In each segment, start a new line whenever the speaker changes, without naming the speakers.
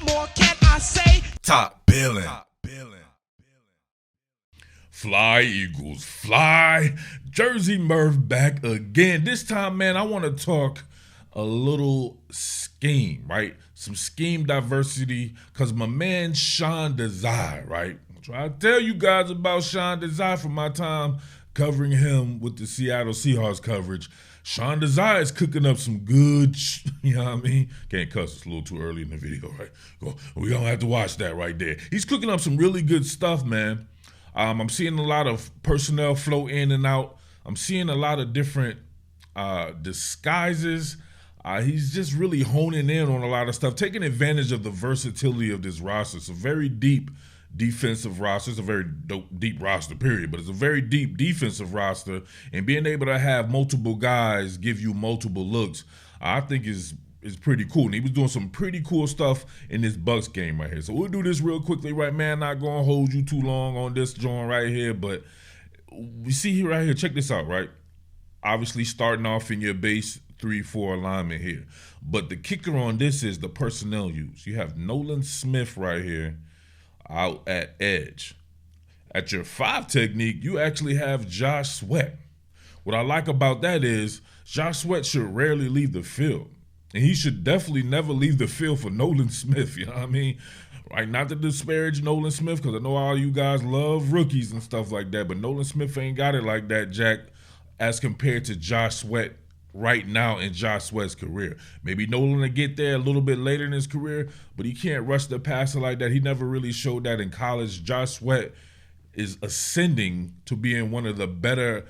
more can I say?
Top Billin. Fly, Eagles, fly. Jersey Murph back again. This time, man, I want to talk a little scheme, right? Some scheme diversity, because my man Sean Desai, right? I'm trying to tell you guys about Sean Desai from my time covering him with the Seattle Seahawks coverage. Sean Desai is cooking up some good, you know what I mean? Can't cuss, it's a little too early in the video, right? We don't have to watch that right there. He's cooking up some really good stuff, man. I'm seeing a lot of personnel flow in and out. I'm seeing a lot of different disguises. He's just really honing in on a lot of stuff, taking advantage of the versatility of this roster. It's a very deep defensive roster. It's a very deep roster, period, but it's a very deep defensive roster, and being able to have multiple guys give you multiple looks, I think is pretty cool. And he was doing some pretty cool stuff in this Bucks game right here. So we'll do this real quickly, right, man? Not gonna hold you too long on this joint right here, but we see here right here, check this out, right? Obviously starting off in your base 3-4 alignment here. But the kicker on this is the personnel use. You have Nolan Smith right here out at edge. At your 5 technique, you actually have Josh Sweat. What I like about that is Josh Sweat should rarely leave the field. And he should definitely never leave the field for Nolan Smith, you know what I mean? Right, not to disparage Nolan Smith, because I know all you guys love rookies and stuff like that, but Nolan Smith ain't got it like that, Jack, as compared to Josh Sweat right now in Josh Sweat's career. Maybe Nolan will get there a little bit later in his career, but he can't rush the passer like that. He never really showed that in college. Josh Sweat is ascending to being one of the better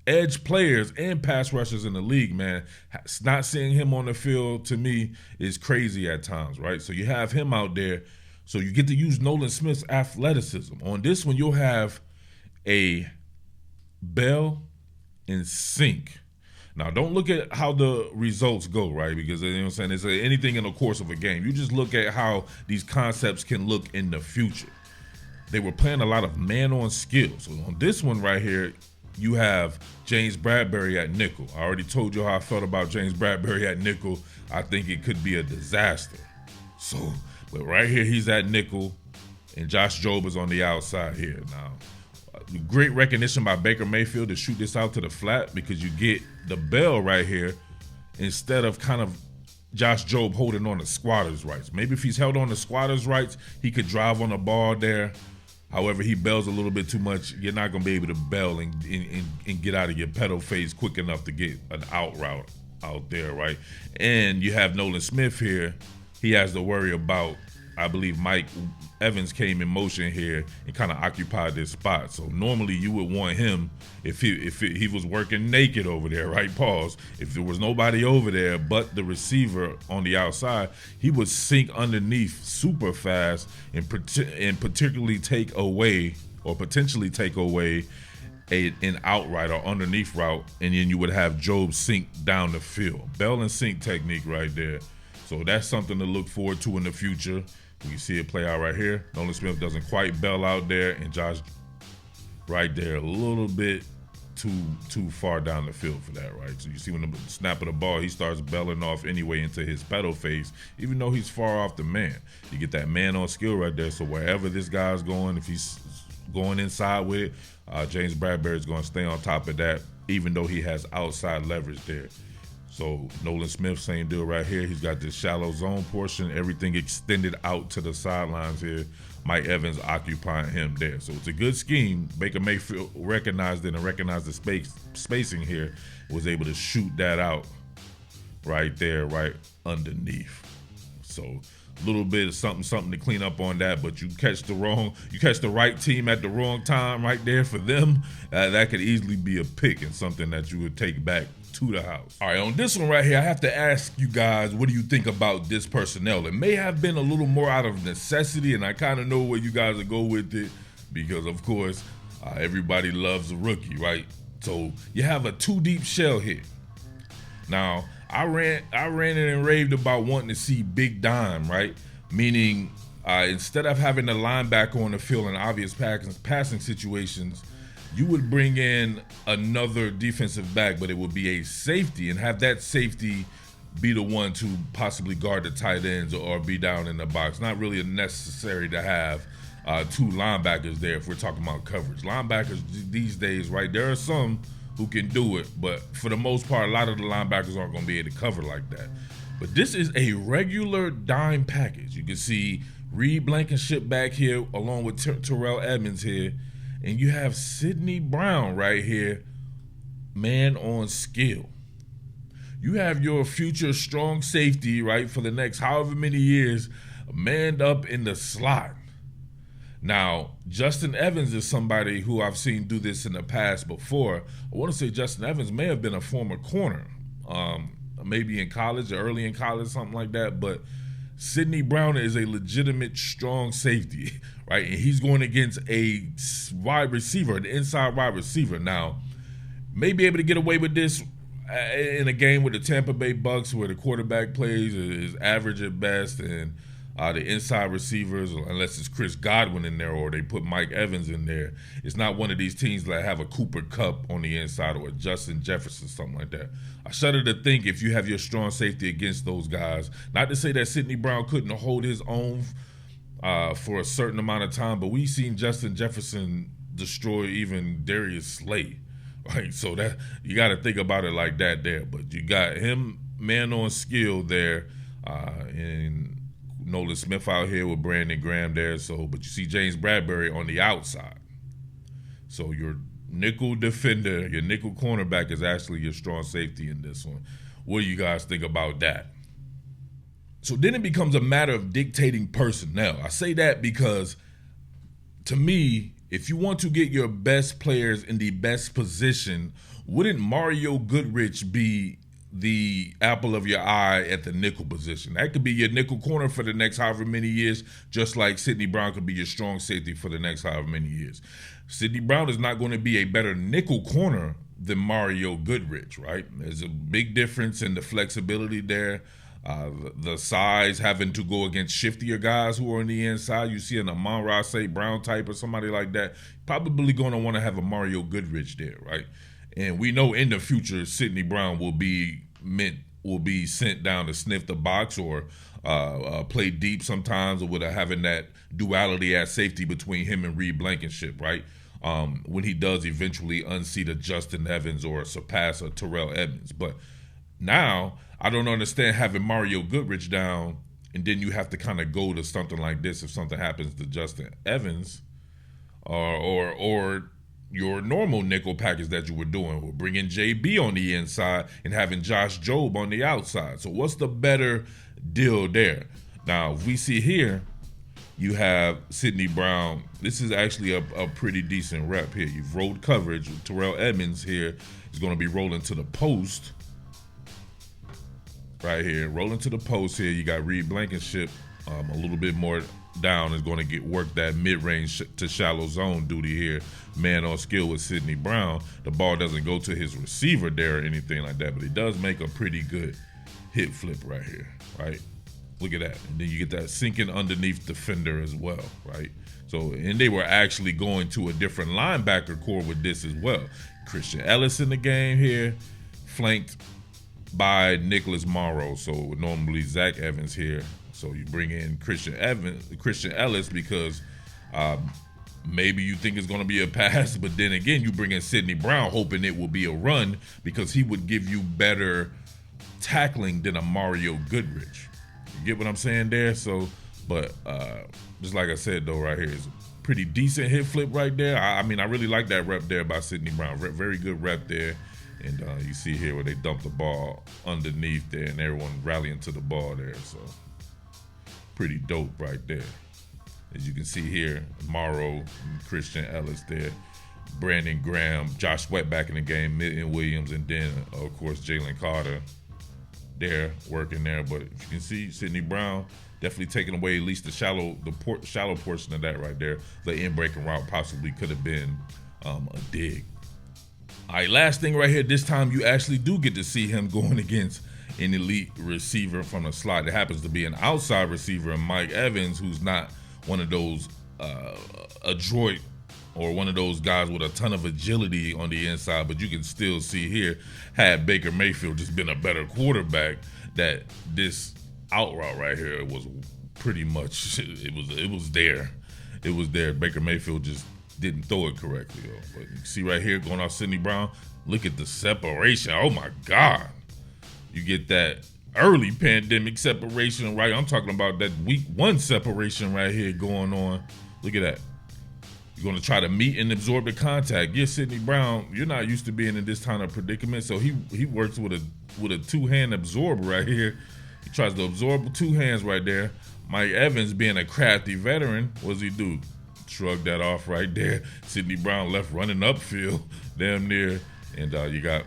edge players and pass rushers in the league, man. Not seeing him on the field, to me, is crazy at times, right? So you have him out there, so you get to use Nolan Smith's athleticism. On this one, you'll have a Bell and Sink. Now, don't look at how the results go, right? Because, you know what I'm saying, it's anything in the course of a game. You just look at how these concepts can look in the future. They were playing a lot of man-on skill. So on this one right here, you have James Bradbury at nickel. I already told you how I felt about James Bradbury at nickel. I think it could be a disaster. So, but right here, he's at nickel, and Josh Jobe is on the outside here. Now, great recognition by Baker Mayfield to shoot this out to the flat, because you get the Bell right here instead of kind of Josh Jobe holding on to squatter's rights. Maybe if he's held on to squatter's rights, he could drive on the ball there. However, he bells a little bit too much. You're not going to be able to bell and get out of your pedal phase quick enough to get an out route out there, right? And you have Nolan Smith here. He has to worry about, I believe Mike Evans came in motion here and kind of occupied this spot. So normally you would want him, if he was working naked over there, right? Pause. If there was nobody over there but the receiver on the outside, he would sink underneath super fast and particularly take away or potentially take away an outright or underneath route, and then you would have Jobe sink down the field. Bell and sink technique right there. So that's something to look forward to in the future. You can see it play out right here. Nolan Smith doesn't quite bell out there, and Josh right there a little bit too far down the field for that, right? So you see when the snap of the ball, he starts belling off anyway into his pedal phase, even though he's far off the man. You get that man-on skill right there, so wherever this guy's going, if he's going inside with it, James Bradbury is going to stay on top of that, even though he has outside leverage there. So Nolan Smith, same deal right here. He's got this shallow zone portion, everything extended out to the sidelines here. Mike Evans occupying him there. So it's a good scheme. Baker Mayfield recognized it and recognized the spacing here, was able to shoot that out right there, right underneath. So a little bit of something to clean up on that, but you catch the right team at the wrong time right there for them, that could easily be a pick and something that you would take back to the house. All right, on this one right here, I have to ask you guys, what do you think about this personnel? It may have been a little more out of necessity, and I kind of know where you guys will go with it, because of course, everybody loves a rookie, right? So you have a 2-deep shell here. Now, I ran and raved about wanting to see Big Dime, right? Meaning, instead of having a linebacker on the field in obvious passing situations, you would bring in another defensive back, but it would be a safety, and have that safety be the one to possibly guard the tight ends or be down in the box. Not really necessary to have two linebackers there if we're talking about coverage. Linebackers these days, right, there are some who can do it, but for the most part, a lot of the linebackers aren't going to be able to cover like that. But this is a regular dime package. You can see Reed Blankenship back here along with Terrell Edmonds here, and you have Sidney Brown right here, man on skill. You have your future strong safety, right, for the next however many years, manned up in the slot. Now, Justin Evans is somebody who I've seen do this in the past before. I want to say Justin Evans may have been a former corner, maybe in college or early in college, something like that. But Sidney Brown is a legitimate strong safety, right? And he's going against a wide receiver, an inside wide receiver. Now, may be able to get away with this in a game with the Tampa Bay Bucks where the quarterback plays is average at best, and the inside receivers, unless it's Chris Godwin in there or they put Mike Evans in there, it's not one of these teams that have a Cooper Kupp on the inside or a Justin Jefferson, something like that. I shudder to think if you have your strong safety against those guys, not to say that Sidney Brown couldn't hold his own for a certain amount of time, but we've seen Justin Jefferson destroy even Darius Slay. Right, so that you got to think about it like that there. But you got him man on skill there, and Nolan Smith out here with Brandon Graham there. So, but you see James Bradbury on the outside. So your nickel defender, your nickel cornerback is actually your strong safety in this one. What do you guys think about that? So then it becomes a matter of dictating personnel. I say that because, to me, if you want to get your best players in the best position, wouldn't Mario Goodrich be the apple of your eye at the nickel position? That could be your nickel corner for the next however many years, just like Sidney Brown could be your strong safety for the next however many years. Sidney Brown is not going to be a better nickel corner than Mario Goodrich, right? There's a big difference in the flexibility there. The size, having to go against shiftier guys who are on the inside. You see an Amon-Ra St. Brown type or somebody like that, probably going to want to have a Mario Goodrich there, right? And we know in the future, Sidney Brown will be sent down to sniff the box or play deep sometimes, or with having that duality at safety between him and Reed Blankenship, right? When he does eventually unseat a Justin Evans or surpass a Terrell Edmonds. But now, I don't understand having Mario Goodrich down, and then you have to kind of go to something like this if something happens to Justin Evans, or your normal nickel package that you were doing. We're bringing JB on the inside and having Josh Jobe on the outside. So what's the better deal there? Now, if we see here, you have Sidney Brown. This is actually a pretty decent rep here. You've rolled coverage. Terrell Edmonds here is going to be rolling to the post. Right here, rolling to the post here. You got Reed Blankenship a little bit more down, is going to get work that mid-range to shallow zone duty here. Man on skill with Sidney Brown. The ball doesn't go to his receiver there or anything like that, but he does make a pretty good hip flip right here, right? Look at that. And then you get that sinking underneath defender as well, right? So, and they were actually going to a different linebacker core with this as well. Christian Ellis in the game here, flanked by Nicholas Morrow. So normally Zach Evans here. So you bring in Christian Ellis because maybe you think it's going to be a pass, but then again, you bring in Sidney Brown hoping it will be a run because he would give you better tackling than a Mario Goodrich. You get what I'm saying there? So, but just like I said though, right here is a pretty decent hip flip right there. I mean, I really like that rep there by Sidney Brown. Very good rep there. And you see here where they dump the ball underneath there and everyone rallying to the ball there. So pretty dope right there. As you can see here, Morrow, Christian Ellis there, Brandon Graham, Josh Sweat back in the game, Mitten Williams, and then, of course, Jalen Carter there working there. But if you can see, Sidney Brown definitely taking away at least the shallow portion of that right there. The in-breaking route possibly could have been a dig. All right, last thing right here. This time you actually do get to see him going against an elite receiver from the slot. It happens to be an outside receiver, and Mike Evans, who's not one of those adroit or one of those guys with a ton of agility on the inside, but you can still see here, had Baker Mayfield just been a better quarterback, that this out route right here was pretty much it was there. It was there. Baker Mayfield just didn't throw it correctly, though. But you see right here going off Sidney Brown, look at the separation. Oh my God. You get that early pandemic separation, right? I'm talking about that week 1 separation right here going on. Look at that. You're going to try to meet and absorb the contact. Yeah, Sidney Brown, you're not used to being in this kind of predicament, so he works with a two-hand absorber right here. He tries to absorb with 2 hands right there. Mike Evans, being a crafty veteran, what does he do? Shrug that off right there. Sidney Brown left running upfield, damn near, and you got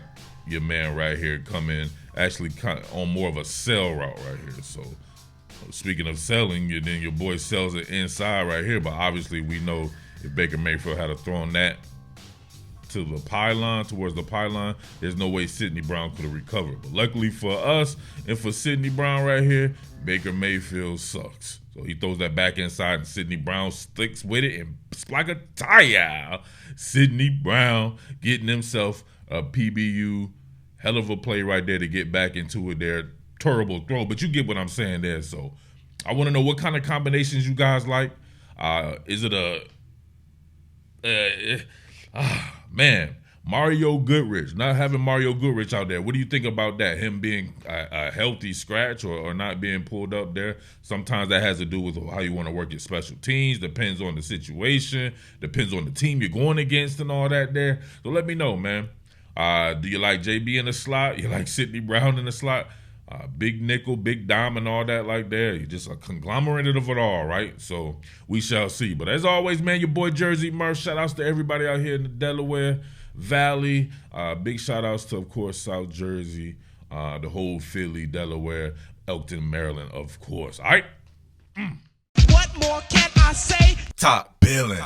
your man right here come in, actually kind of on more of a sell route right here. So speaking of selling, then your boy sells it inside right here, but obviously we know if Baker Mayfield had thrown that to the pylon, towards the pylon, there's no way Sidney Brown could have recovered. But luckily for us and for Sidney Brown right here, Baker Mayfield sucks. So he throws that back inside and Sidney Brown sticks with it and it's like a tire. Sidney Brown getting himself a PBU. Hell of a play right there to get back into it there. Terrible throw, but you get what I'm saying there. So I want to know what kind of combinations you guys like. Is it man, Mario Goodrich, not having Mario Goodrich out there. What do you think about that? Him being a healthy scratch or not being pulled up there? Sometimes that has to do with how you want to work your special teams. Depends on the situation. Depends on the team you're going against and all that there. So let me know, man. Do you like JB in the slot? You like Sidney Brown in the slot? Big nickel, big dime, and all that like there. You're just a conglomerate of it all, right? So we shall see. But as always, man, your boy Jersey Murph. Shout outs to everybody out here in the Delaware Valley. Big shout outs to, of course, South Jersey, the whole Philly, Delaware, Elkton, Maryland, of course. All right?
What more can I say?
Top Billin.